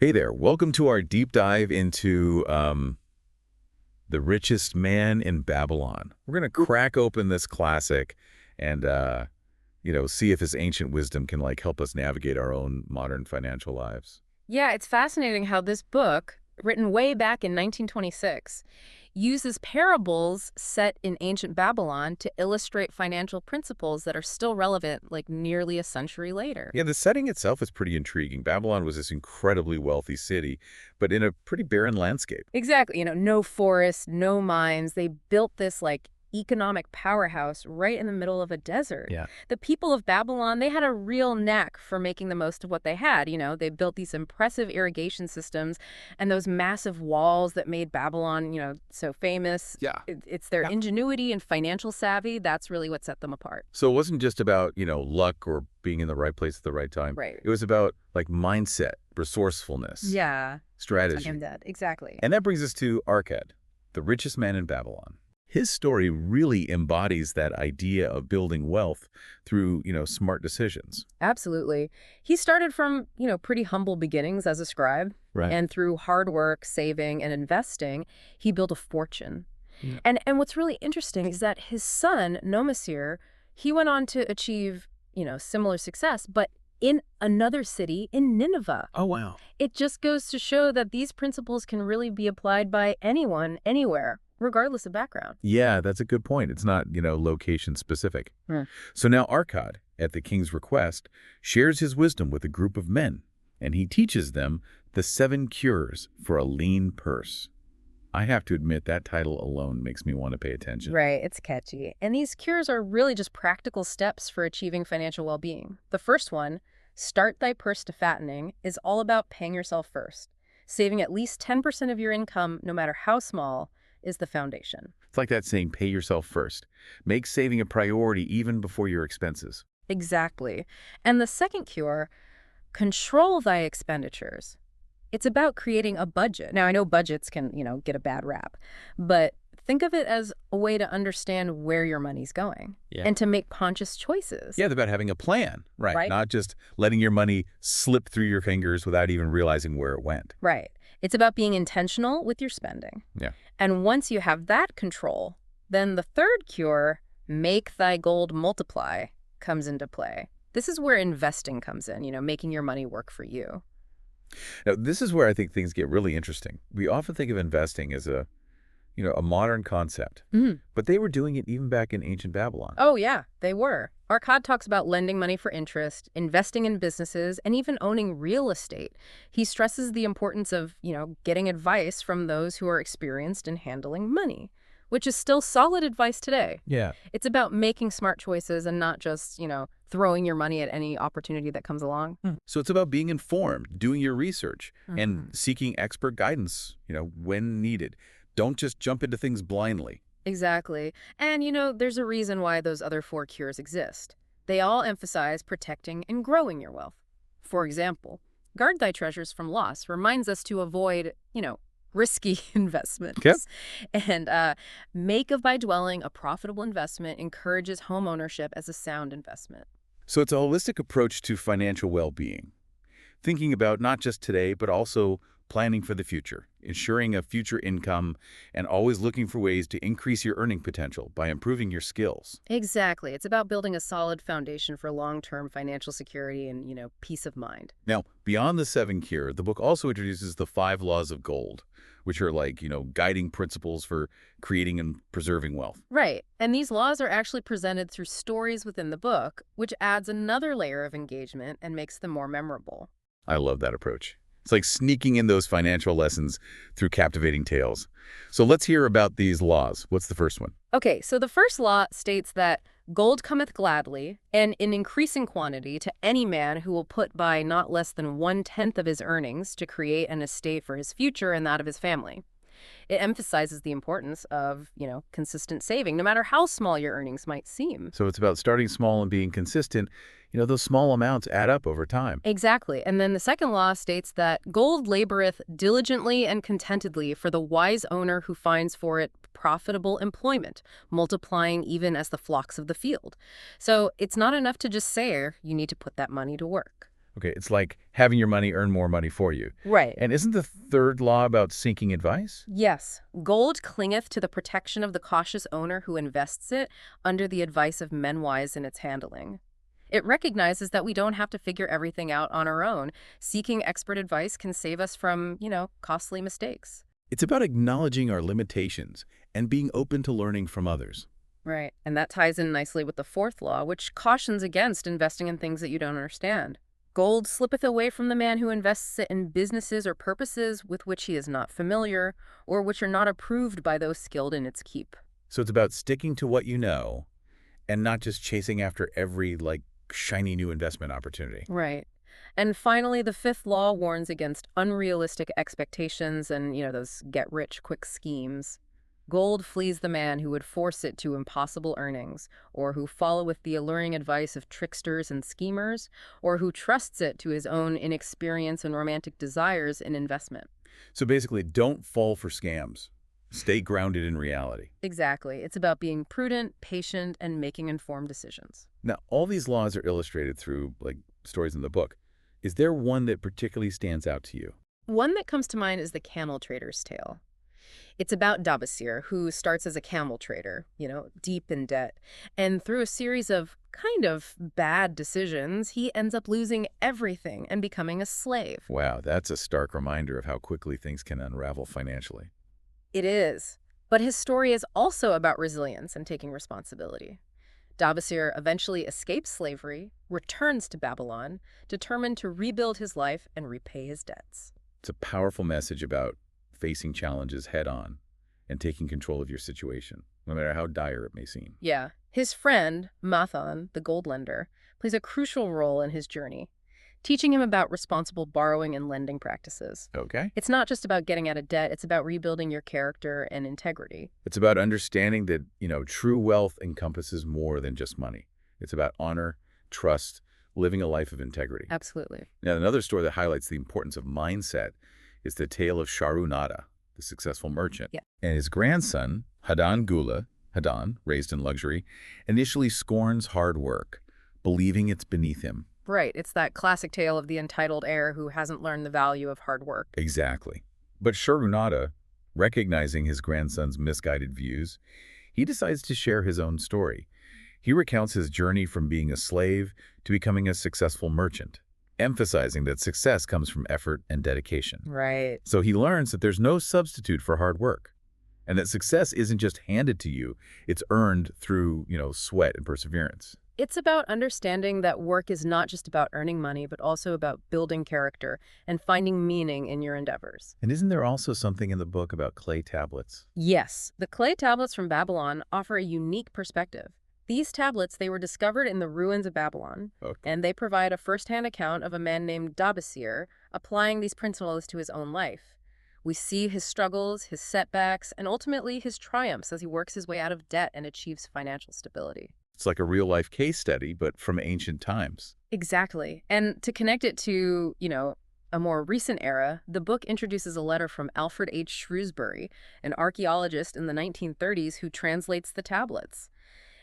Hey there, welcome to our deep dive into the richest man in Babylon. We're going to crack open this classic and, see if his ancient wisdom can help us navigate our own modern financial lives. Yeah, it's fascinating how this book, written way back in 1926, uses parables set in ancient Babylon to illustrate financial principles that are still relevant nearly a century later. Yeah, the setting itself is pretty intriguing. Babylon was this incredibly wealthy city, but in a pretty barren landscape. Exactly, no forests, no mines. They built this economic powerhouse right in the middle of a desert. Yeah. The people of Babylon, they had a real knack for making the most of what they had. They built these impressive irrigation systems and those massive walls that made Babylon, so famous. Yeah. It's their ingenuity and financial savvy. That's really what set them apart. So it wasn't just about, luck or being in the right place at the right time. Right. It was about mindset, resourcefulness, Yeah. strategy. I'm dead. Exactly. And that brings us to Arkad, the richest man in Babylon. His story really embodies that idea of building wealth through, smart decisions. Absolutely. He started from, pretty humble beginnings as a scribe. Right. And through hard work, saving, and investing, he built a fortune. Yeah. And what's really interesting is that his son, Nomasir, he went on to achieve, similar success, but in another city in Nineveh. Oh, wow. It just goes to show that these principles can really be applied by anyone, anywhere, regardless of background. Yeah, that's a good point. It's not, location specific. Hmm. So now Arkad, at the king's request, shares his wisdom with a group of men, and he teaches them the 7 cures for a lean purse. I have to admit that title alone makes me want to pay attention. Right, it's catchy. And these cures are really just practical steps for achieving financial well-being. The first one, start thy purse to fattening, is all about paying yourself first. Saving at least 10% of your income, no matter how small, is the foundation. It's like that saying, pay yourself first. Make saving a priority even before your expenses. Exactly. And the second cure, control thy expenditures. It's about creating a budget. Now, I know budgets can, get a bad rap, but think of it as a way to understand where your money's going and to make conscious choices. Yeah, it's about having a plan, Right. Not just letting your money slip through your fingers without even realizing where it went. Right. It's about being intentional with your spending. Yeah. And once you have that control, then the third cure, make thy gold multiply, comes into play. This is where investing comes in, making your money work for you. Now, this is where I think things get really interesting. We often think of investing as a modern concept, but they were doing it even back in ancient Babylon. Oh, yeah, they were. Arkad talks about lending money for interest, investing in businesses, and even owning real estate. He stresses the importance of, getting advice from those who are experienced in handling money, which is still solid advice today. Yeah. It's about making smart choices and not just, throwing your money at any opportunity that comes along. So it's about being informed, doing your research, and seeking expert guidance, when needed. Don't just jump into things blindly. Exactly. And, there's a reason why those other 4 cures exist. They all emphasize protecting and growing your wealth. For example, guard thy treasures from loss reminds us to avoid, risky investments. Okay. And make of thy dwelling a profitable investment encourages home ownership as a sound investment. So it's a holistic approach to financial well-being, thinking about not just today, but also planning for the future, ensuring a future income, and always looking for ways to increase your earning potential by improving your skills. Exactly. It's about building a solid foundation for long-term financial security and, peace of mind. Now, beyond the 7 cure, the book also introduces the 5 laws of gold, which are guiding principles for creating and preserving wealth. Right. And these laws are actually presented through stories within the book, which adds another layer of engagement and makes them more memorable. I love that approach. It's like sneaking in those financial lessons through captivating tales. So let's hear about these laws. What's the first one? Okay, so the first law states that gold cometh gladly and in increasing quantity to any man who will put by not less than 1/10 of his earnings to create an estate for his future and that of his family. It emphasizes the importance of, consistent saving, no matter how small your earnings might seem. So it's about starting small and being consistent. Those small amounts add up over time. Exactly. And then the second law states that gold laboreth diligently and contentedly for the wise owner who finds for it profitable employment, multiplying even as the flocks of the field. So it's not enough to just say you need to put that money to work. Okay, it's like having your money earn more money for you. Right. And isn't the third law about seeking advice? Yes, gold clingeth to the protection of the cautious owner who invests it under the advice of men wise in its handling. It recognizes that we don't have to figure everything out on our own. Seeking expert advice can save us from, costly mistakes. It's about acknowledging our limitations and being open to learning from others. Right. And that ties in nicely with the fourth law, which cautions against investing in things that you don't understand. Gold slippeth away from the man who invests it in businesses or purposes with which he is not familiar, or which are not approved by those skilled in its keep. So it's about sticking to what you know and not just chasing after every, shiny new investment opportunity. Right. And finally, the fifth law warns against unrealistic expectations and, those get-rich-quick schemes. Gold flees the man who would force it to impossible earnings, or who followeth the alluring advice of tricksters and schemers, or who trusts it to his own inexperience and romantic desires in investment. So basically, don't fall for scams. Stay grounded in reality. Exactly. It's about being prudent, patient, and making informed decisions. Now, all these laws are illustrated through, stories in the book. Is there one that particularly stands out to you? One that comes to mind is the camel trader's tale. It's about Dabasir, who starts as a camel trader, deep in debt. And through a series of kind of bad decisions, he ends up losing everything and becoming a slave. Wow, that's a stark reminder of how quickly things can unravel financially. It is. But his story is also about resilience and taking responsibility. Dabasir eventually escapes slavery, returns to Babylon, determined to rebuild his life and repay his debts. It's a powerful message about facing challenges head-on and taking control of your situation, no matter how dire it may seem. Yeah. His friend, Mathan, the gold lender, plays a crucial role in his journey, teaching him about responsible borrowing and lending practices. Okay. It's not just about getting out of debt, it's about rebuilding your character and integrity. It's about understanding that, true wealth encompasses more than just money. It's about honor, trust, living a life of integrity. Absolutely. Now, another story that highlights the importance of mindset is the tale of Sharunada, the successful merchant. Yeah. And his grandson, Hadan, raised in luxury, initially scorns hard work, believing it's beneath him. Right. It's that classic tale of the entitled heir who hasn't learned the value of hard work. Exactly. But Sharunada, recognizing his grandson's misguided views, he decides to share his own story. He recounts his journey from being a slave to becoming a successful merchant, emphasizing that success comes from effort and dedication. Right. So he learns that there's no substitute for hard work, and that success isn't just handed to you, it's earned through, sweat and perseverance. It's about understanding that work is not just about earning money, but also about building character and finding meaning in your endeavors. And isn't there also something in the book about clay tablets? Yes, the clay tablets from Babylon offer a unique perspective. These tablets, they were discovered in the ruins of Babylon, Okay. and they provide a first-hand account of a man named Dabasir applying these principles to his own life. We see his struggles, his setbacks, and ultimately his triumphs as he works his way out of debt and achieves financial stability. It's like a real-life case study, but from ancient times. Exactly. And to connect it to, a more recent era, the book introduces a letter from Alfred H. Shrewsbury, an archaeologist in the 1930s who translates the tablets.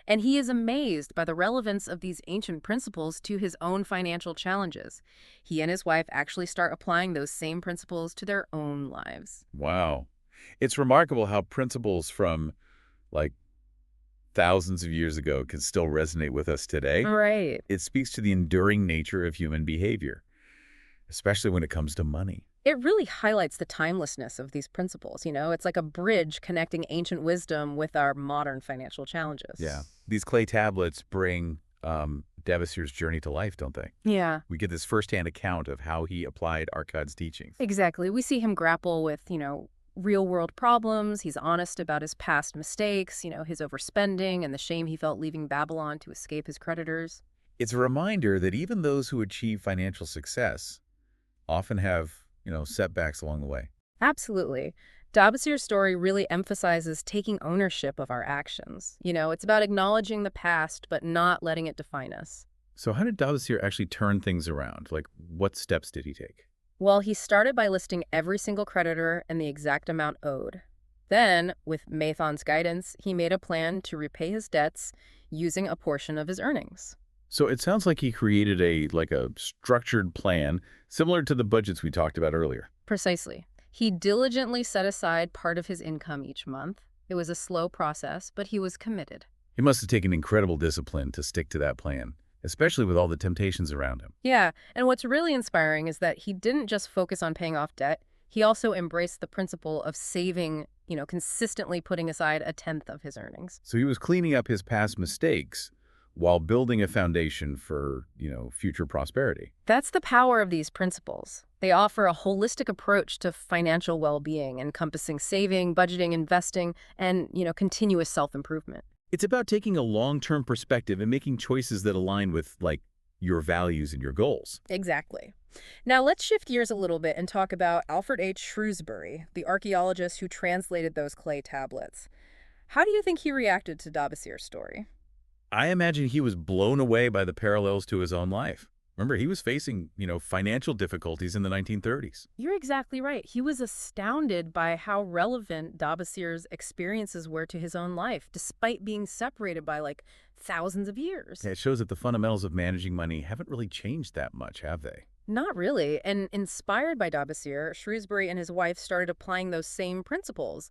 And he is amazed by the relevance of these ancient principles to his own financial challenges. He and his wife actually start applying those same principles to their own lives. Wow. It's remarkable how principles from, thousands of years ago can still resonate with us today. Right. It speaks to the enduring nature of human behavior, especially when it comes to money. It really highlights the timelessness of these principles. It's like a bridge connecting ancient wisdom with our modern financial challenges. Yeah. These clay tablets bring Dabasir's journey to life, don't they? Yeah, We get this firsthand account of how he applied Arkad's teachings. exactly. We see him grapple with, real-world problems. He's honest about his past mistakes, his overspending and the shame he felt leaving Babylon to escape his creditors. It's a reminder that even those who achieve financial success often have, setbacks along the way. Absolutely. Dabasir's story really emphasizes taking ownership of our actions. It's about acknowledging the past, but not letting it define us. So how did Dabasir actually turn things around? What steps did he take? Well, he started by listing every single creditor and the exact amount owed. Then, with Mathan's guidance, he made a plan to repay his debts using a portion of his earnings. So it sounds like he created a structured plan similar to the budgets we talked about earlier. Precisely. He diligently set aside part of his income each month. It was a slow process, but he was committed. It must have taken incredible discipline to stick to that plan, especially with all the temptations around him. Yeah, and what's really inspiring is that he didn't just focus on paying off debt. He also embraced the principle of saving, consistently putting aside a tenth of his earnings. So he was cleaning up his past mistakes while building a foundation for, future prosperity. That's the power of these principles. They offer a holistic approach to financial well-being, encompassing saving, budgeting, investing, and, continuous self-improvement. It's about taking a long-term perspective and making choices that align with, your values and your goals. Exactly. Now let's shift gears a little bit and talk about Alfred H. Shrewsbury, the archaeologist who translated those clay tablets. How do you think he reacted to Dabasir's story? I imagine he was blown away by the parallels to his own life. Remember, he was facing, financial difficulties in the 1930s. You're exactly right. He was astounded by how relevant Dabasir's experiences were to his own life, despite being separated by, thousands of years. Yeah, it shows that the fundamentals of managing money haven't really changed that much, have they? Not really. And inspired by Dabasir, Shrewsbury and his wife started applying those same principles,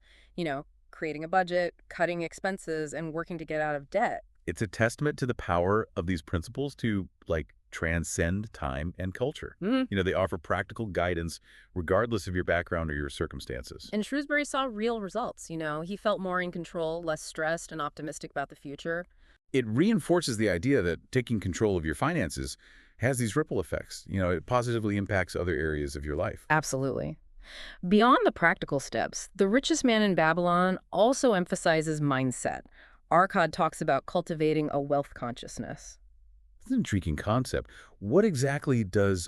creating a budget, cutting expenses, and working to get out of debt. It's a testament to the power of these principles to, transcend time and culture. They offer practical guidance regardless of your background or your circumstances. And Shrewsbury saw real results. He felt more in control, less stressed, and optimistic about the future. It reinforces the idea that taking control of your finances has these ripple effects. It positively impacts other areas of your life. Absolutely. Beyond the practical steps, The Richest Man in Babylon also emphasizes mindset. Arcad talks about cultivating a wealth consciousness. It's an intriguing concept. What exactly does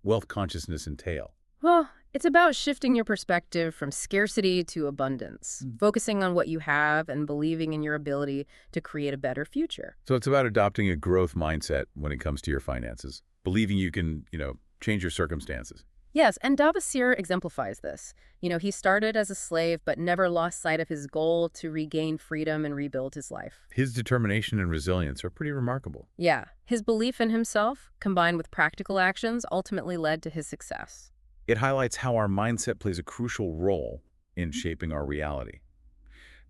wealth consciousness entail? Well, it's about shifting your perspective from scarcity to abundance, focusing on what you have and believing in your ability to create a better future. So it's about adopting a growth mindset when it comes to your finances, believing you can, change your circumstances. Yes, and Dabasir exemplifies this. He started as a slave but never lost sight of his goal to regain freedom and rebuild his life. His determination and resilience are pretty remarkable. Yeah, his belief in himself, combined with practical actions, ultimately led to his success. It highlights how our mindset plays a crucial role in shaping our reality.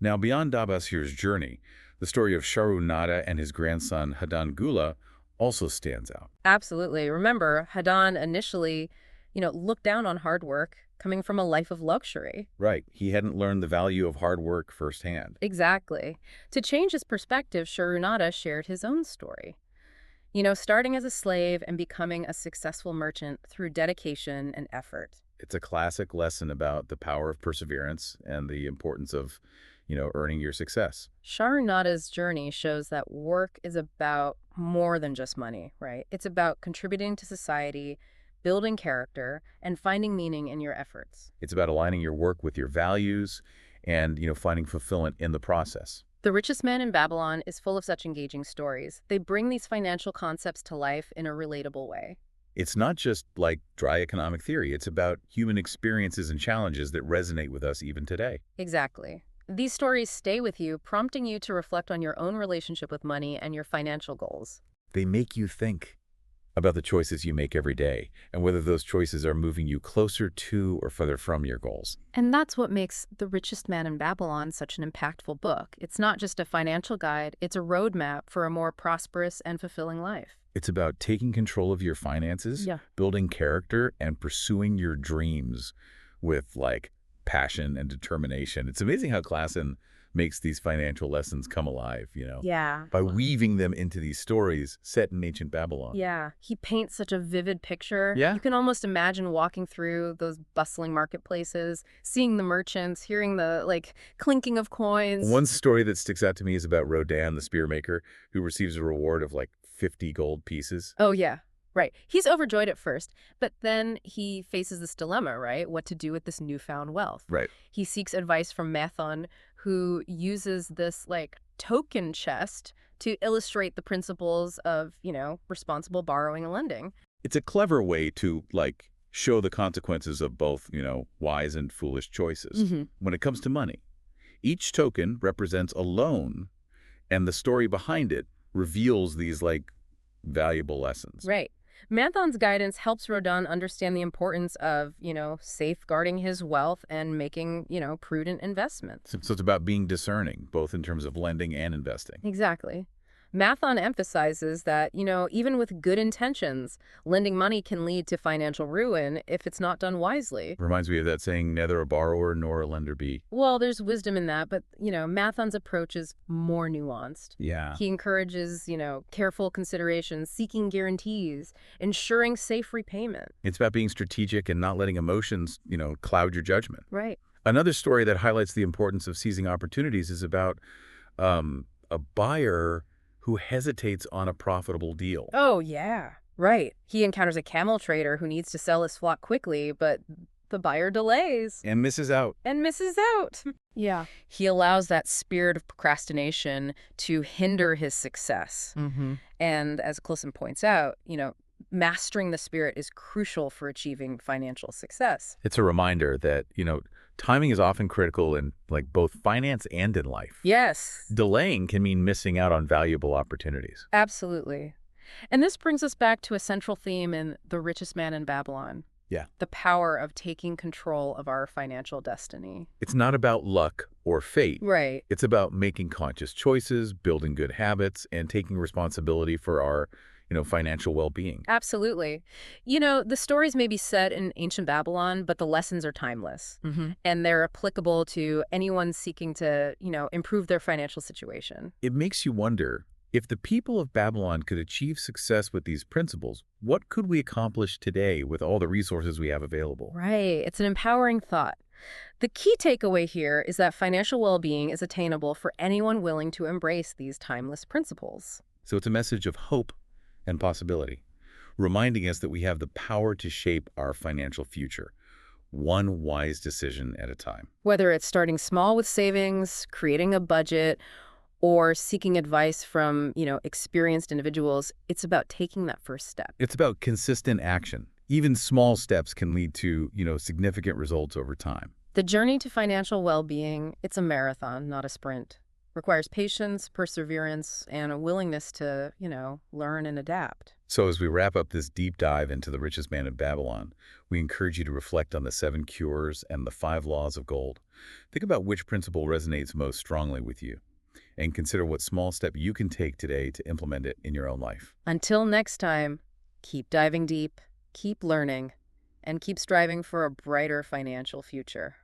Now, beyond Dabasir's journey, the story of Sharu Nada and his grandson Hadan Gula also stands out. Absolutely. Remember, Hadan initially, looked down on hard work, coming from a life of luxury. Right. He hadn't learned the value of hard work firsthand. Exactly. To change his perspective, Sharu Nada shared his own story. Starting as a slave and becoming a successful merchant through dedication and effort. It's a classic lesson about the power of perseverance and the importance of, earning your success. Sharu Nada's journey shows that work is about more than just money, right? It's about contributing to society, building character, and finding meaning in your efforts. It's about aligning your work with your values and, finding fulfillment in the process. The Richest Man in Babylon is full of such engaging stories. They bring these financial concepts to life in a relatable way. It's not just like dry economic theory. It's about human experiences and challenges that resonate with us even today. Exactly. These stories stay with you, prompting you to reflect on your own relationship with money and your financial goals. They make you think about the choices you make every day and whether those choices are moving you closer to or further from your goals. And that's what makes The Richest Man in Babylon such an impactful book. It's not just a financial guide, it's a roadmap for a more prosperous and fulfilling life. It's about taking control of your finances, building character, and pursuing your dreams with passion and determination. It's amazing how Klassen makes these financial lessons come alive, Yeah. by weaving them into these stories set in ancient Babylon. Yeah, he paints such a vivid picture. Yeah. You can almost imagine walking through those bustling marketplaces, seeing the merchants, hearing the, clinking of coins. One story that sticks out to me is about Rodin, the spear maker, who receives a reward of 50 gold pieces. Oh, yeah. Right. He's overjoyed at first, but then he faces this dilemma, right? What to do with this newfound wealth. Right. He seeks advice from Mathon, who uses this, token chest to illustrate the principles of, responsible borrowing and lending. It's a clever way to, show the consequences of both, wise and foolish choices. When it comes to money, each token represents a loan, and the story behind it reveals these, valuable lessons. Right. Manthon's guidance helps Rodin understand the importance of, safeguarding his wealth and making, prudent investments. So it's about being discerning, both in terms of lending and investing. Exactly. Mathon emphasizes that, even with good intentions, lending money can lead to financial ruin if it's not done wisely. Reminds me of that saying, neither a borrower nor a lender be. Well, there's wisdom in that, but, Mathon's approach is more nuanced. Yeah. He encourages, careful consideration, seeking guarantees, ensuring safe repayment. It's about being strategic and not letting emotions, cloud your judgment. Right. Another story that highlights the importance of seizing opportunities is about a buyer who hesitates on a profitable deal. Oh, yeah. Right. He encounters a camel trader who needs to sell his flock quickly, but the buyer delays. And misses out. And misses out. Yeah. He allows that spirit of procrastination to hinder his success. And as Clisson points out, mastering the spirit is crucial for achieving financial success. It's a reminder that, timing is often critical in both finance and in life. Yes. Delaying can mean missing out on valuable opportunities. Absolutely. And this brings us back to a central theme in The Richest Man in Babylon. Yeah. The power of taking control of our financial destiny. It's not about luck or fate. Right. It's about making conscious choices, building good habits, and taking responsibility for our financial well-being. Absolutely. The stories may be set in ancient Babylon, but the lessons are timeless. And they're applicable to anyone seeking to, improve their financial situation. It makes you wonder, if the people of Babylon could achieve success with these principles, what could we accomplish today with all the resources we have available? Right. It's an empowering thought. The key takeaway here is that financial well-being is attainable for anyone willing to embrace these timeless principles. So it's a message of hope and possibility, reminding us that we have the power to shape our financial future, one wise decision at a time. Whether it's starting small with savings, creating a budget, or seeking advice from, experienced individuals, it's about taking that first step. It's about consistent action. Even small steps can lead to, significant results over time. The journey to financial well-being, it's a marathon, not a sprint. Requires patience, perseverance, and a willingness to, learn and adapt. So as we wrap up this deep dive into The Richest Man in Babylon, we encourage you to reflect on the 7 cures and the 5 laws of gold. Think about which principle resonates most strongly with you, and consider what small step you can take today to implement it in your own life. Until next time, keep diving deep, keep learning, and keep striving for a brighter financial future.